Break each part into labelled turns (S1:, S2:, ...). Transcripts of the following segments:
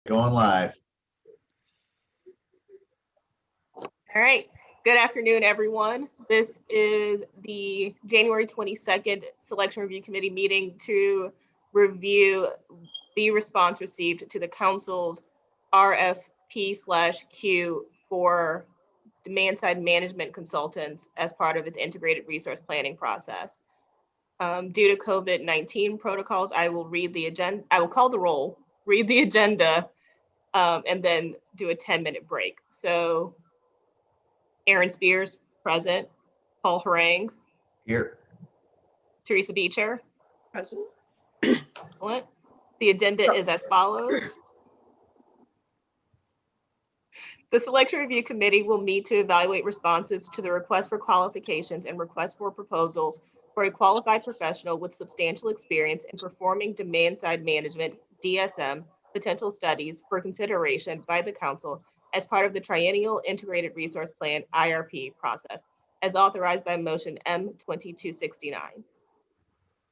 S1: Going live.
S2: All right. Good afternoon, everyone. This is the January 22nd Selection Review Committee meeting to review the response received to the council's RFP/Q for demand-side management consultants as part of its integrated resource planning process. Due to COVID-19 protocols, I will read the agenda. I will call the roll, read the agenda, and then do a 10-minute break. So Aaron Spears, present. Paul Harang.
S1: Here.
S2: Teresa Beecher.
S3: Present.
S2: Excellent. The agenda is as follows. The Selection Review Committee will meet to evaluate responses to the request for qualifications and request for proposals for a qualified professional with substantial experience in performing demand-side management, DSM, potential studies for consideration by the Council as part of the Triennial Integrated Resource Plan, IRP process, as authorized by motion M2269.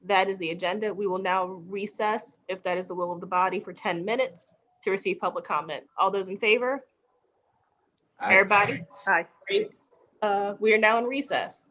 S2: That is the agenda. We will now recess, if that is the will of the body, for 10 minutes to receive public comment. All those in favor?
S1: Aye.
S2: Everybody?
S3: Aye.
S2: Great. We are now in recess.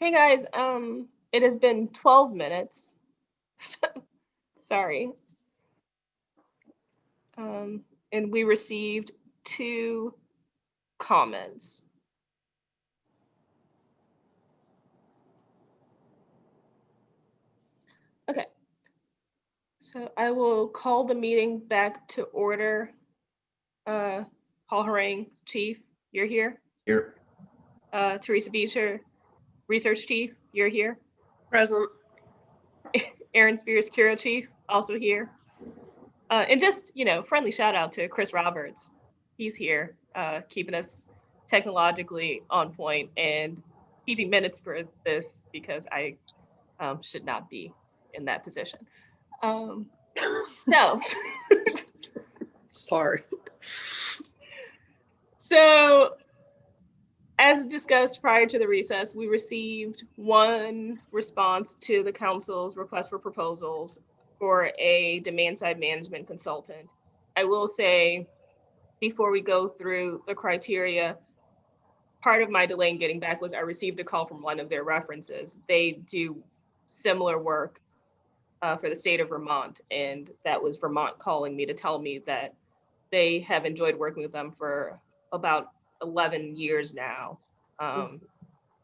S2: Hey guys, it has been 12 minutes. Sorry. And we received 2 comments. Okay. So I will call the meeting back to order. Paul Harang, Chief, you're here.
S1: Here.
S2: Teresa Beecher, Research Chief, you're here.
S3: Present.
S2: Aaron Spears, Curo Chief, also here. And just, friendly shout out to Chris Roberts. He's here, keeping us technologically on point and keeping minutes for this because I should not be in that position. So,
S3: Sorry.
S2: So, as discussed prior to the recess, we received 1 response to the council's request for proposals for a demand-side management consultant. I will say, before we go through the criteria, part of my delay in getting back was I received a call from one of their references. They do similar work for the state of Vermont, and that was Vermont calling me to tell me that they have enjoyed working with them for about 11 years now,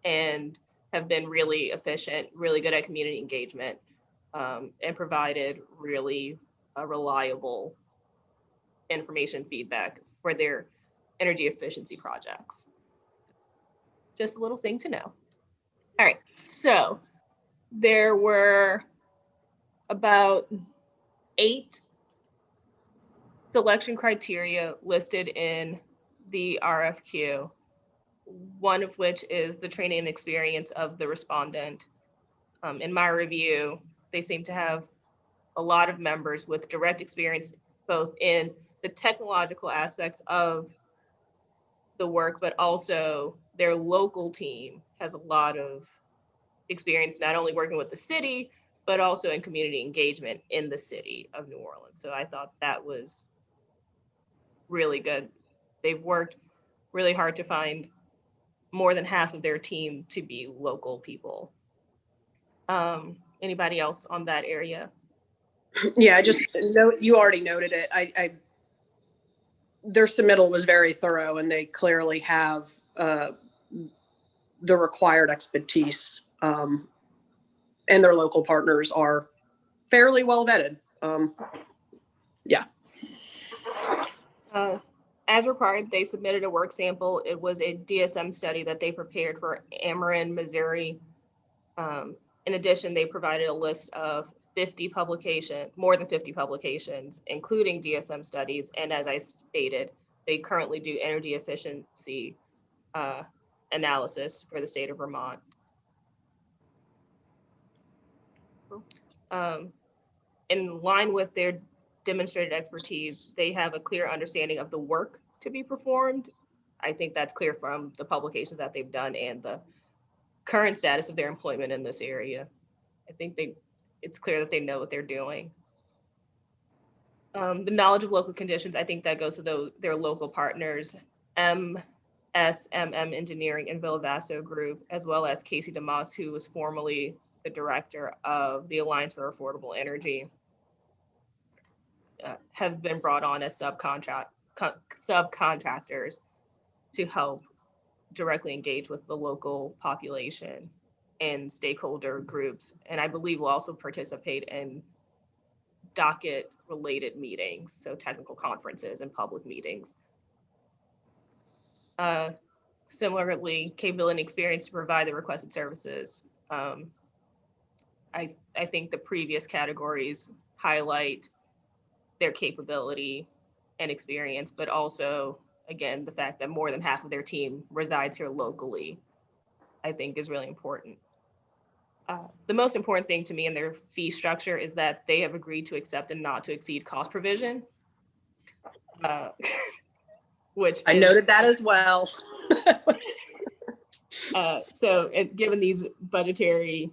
S2: and have been really efficient, really good at community engagement, and provided really reliable information feedback for their energy efficiency projects. Just a little thing to know. All right, so there were about 8 selection criteria listed in the RFQ, one of which is the training and experience of the respondent. In my review, they seem to have a lot of members with direct experience, both in the technological aspects of the work, but also their local team has a lot of experience, not only working with the city, but also in community engagement in the city of New Orleans. So I thought that was really good. They've worked really hard to find more than half of their team to be local people. Anybody else on that area?
S3: Yeah, I just know you already noted it. Their submittal was very thorough, and they clearly have the required expertise, and their local partners are fairly well vetted.
S2: As required, they submitted a work sample. It was a DSM study that they prepared for Ameren, Missouri. In addition, they provided a list of more than 50 publications, including DSM studies. And as I stated, they currently do energy efficiency analysis for the state of Vermont. In line with their demonstrated expertise, they have a clear understanding of the work to be performed. I think that's clear from the publications that they've done and the current status of their employment in this area. I think it's clear that they know what they're doing. The knowledge of local conditions, I think that goes to their local partners, MSMM Engineering and Villavasso Group, as well as Casey DeMoss, who was formerly the director of the Alliance for Affordable Energy, have been brought on as subcontractors to help directly engage with the local population and stakeholder groups. And I believe will also participate in docket related meetings, so technical conferences and public meetings. Similarly, capability and experience to provide the requested services. I think the previous categories highlight their capability and experience, but also, again, the fact that more than half of their team resides here locally, I think is really important. The most important thing to me in their fee structure is that they have agreed to accept a not to exceed cost provision, which
S3: I noted that as well.
S2: So given these budgetary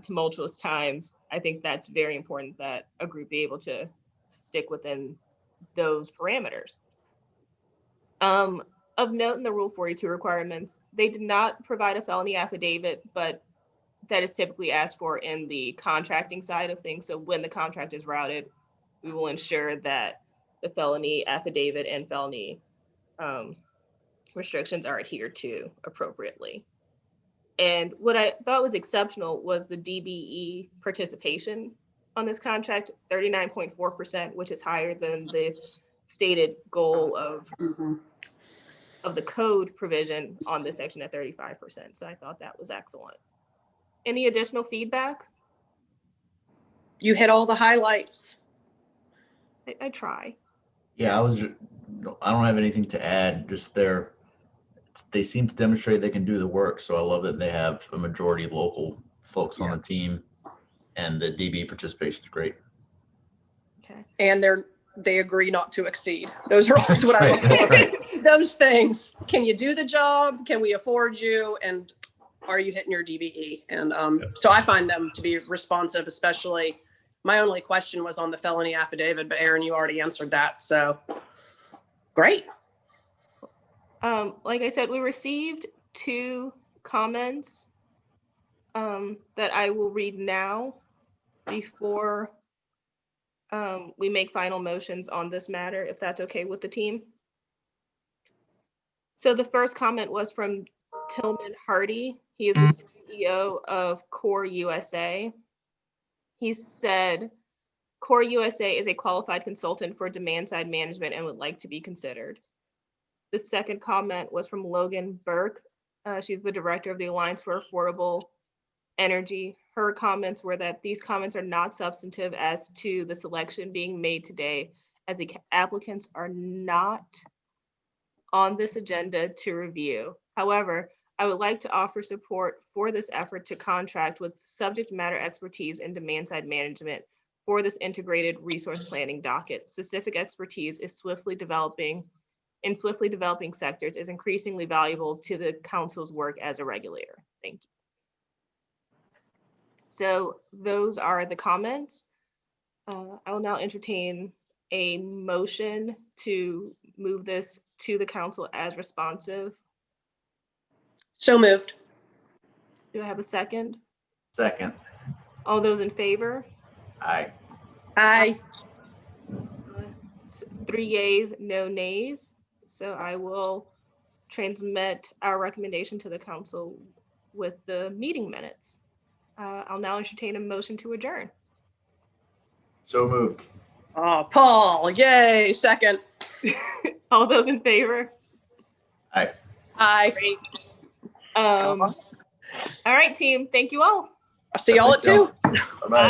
S2: tumultuous times, I think that's very important that a group be able to stick within those parameters. Of note in the Rule 42 requirements, they did not provide a felony affidavit, but that is typically asked for in the contracting side of things. So when the contract is routed, we will ensure that the felony affidavit and felony restrictions are adhered to appropriately. And what I thought was exceptional was the DBE participation on this contract, 39.4%, which is higher than the stated goal of the code provision on this section at 35%. So I thought that was excellent. Any additional feedback?
S3: You hit all the highlights.
S2: I try.
S1: Yeah, I don't have anything to add, just they seem to demonstrate they can do the work. So I love that they have a majority local folks on the team, and the DB participation is great.
S2: Okay.
S3: And they agree not to exceed. Those are always what I look
S1: That's
S3: for.
S1: right.
S3: Those things. Can you do the job? Can we afford you? And are you hitting your DBE? And so I find them to be responsive, especially my only question was on the felony affidavit, but Aaron, you already answered that. So great.
S2: Like I said, we received 2 comments that I will read now before we make final motions on this matter, if that's okay with the team. So the first comment was from Tillman Hardy. He is the CEO of Core USA. He said, Core USA is a qualified consultant for demand side management and would like to be considered. The second comment was from Logan Burke. She's the director of the Alliance for Affordable Energy. Her comments were that these comments are not substantive as to the selection being made today, as the applicants are not on this agenda to review. However, I would like to offer support for this effort to contract with subject matter expertise in demand side management for this integrated resource planning docket. Specific expertise is swiftly developing sectors is increasingly valuable to the council's work as a regulator. Thank you. So those are the comments. I will now entertain a motion to move this to the council as responsive.
S3: So moved.
S2: Do I have a second?
S1: Second.
S2: All those in favor?
S1: Aye.
S3: Aye.
S2: 3 yeas, no nays. So I will transmit our recommendation to the council with the meeting minutes. I'll now entertain a motion to adjourn.
S1: So moved.
S3: Oh, Paul, yay, second.
S2: All those in favor?
S1: Aye.
S3: Aye.
S2: Great. All right, team. Thank you all.
S3: I'll see y'all at 2.
S1: Bye-bye.